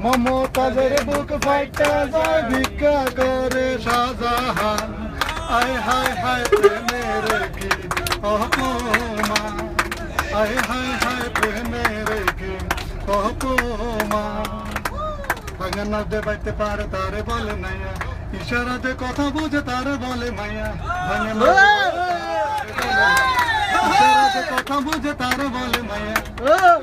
মমতাজের বুক ফাইটা যায় ভিক্ষা করে শাহজাহান। আয় হায় হায় প্রেমের কি অপমান, আয় হায় হায় প্রেমের কি অপমান। ভাঙা দে বাইতে পারে তারে বলে মাইয়া, ইশারাতে কথা বুঝে তারে বলে মাইয়া। ভাঙা ইশারাতে কথা বুঝে তারে বলে মাইয়া।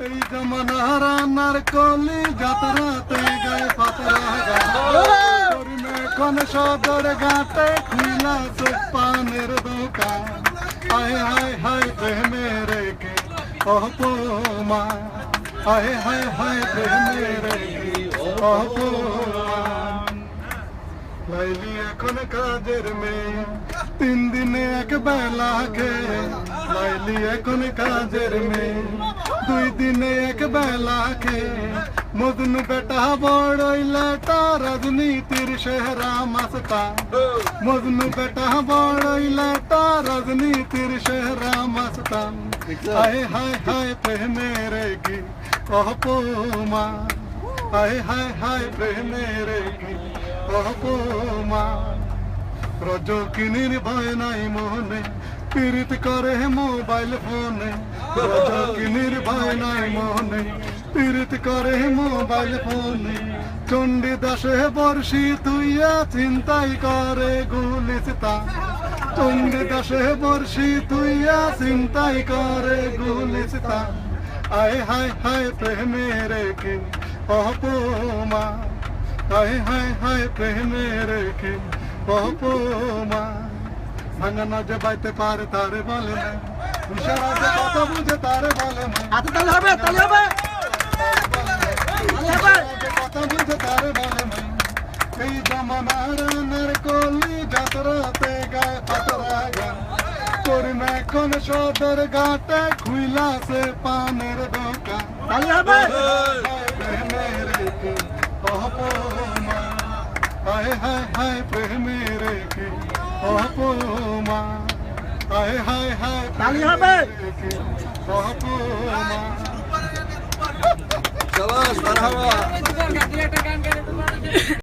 এই জমানা রান্নার কলি যাত্রাতে গায়ে পাতরা গান, এখন সদর ঘাটে খুইলাছে পানের দোকান। আয় হায় হায় প্রেমের কি অপমান, আয় হায় হায় প্রেমের কি অপমান। লাইলি এখন কাজের মেয়ে, 3 দিনে এক বেলা খেয়ে। লাইলি এখন কাজের মেয়ে, 2 দিনে এক বেলা খেয়ে। মজনু বেটা বড়ই লেটা, রাজনীতির সেহরা মাস্তা। মজনু বেটা বড়ই লেটা, রাজনীতির সেহরা মাস্তা। আয় হায় হায় প্রেমের কি অপমান, আয় হায় হায় প্রেমের কি অপমান। রজকিনীর ভয় নাই মনে, পীড়িত করে মোবাইল ফোনে। রজকিনীর ভয় নাই মনে, পীড়িত করে মোবাইল ফোনে। চণ্ডী দাসে বর্ষি তুইয়া চিন্তাই করে গুলিস্তান। চণ্ডী দাসে বর্ষি তুইয়া চিন্তাই করে গুলিস্তান। আয় হায় হায় প্রেমের কি অপমান, আয় হায় হায় প্রেমের কি অপমান। ভাঙানা যে বাইতে পারে তারে বলে না, ইশারাতে কথা বুঝে তারে বলে না। তাহলে হবে, তাহলে হবে, ইশারাতে কথা বুঝে তারে বলে না। এই জমানার রানের কলি যাত্রাতে গায়ে পাতরা গান, করিম এখন সদর ঘাটে খুইলাছে পানের দোকান। তাহলে হবে। প্রেমের কি অপমান, আয় হায় হায় প্রেমের কি অপমান, আয় হায় হায় তাহলে হবে। কি অপমান। শাবাশ, মারহাবা।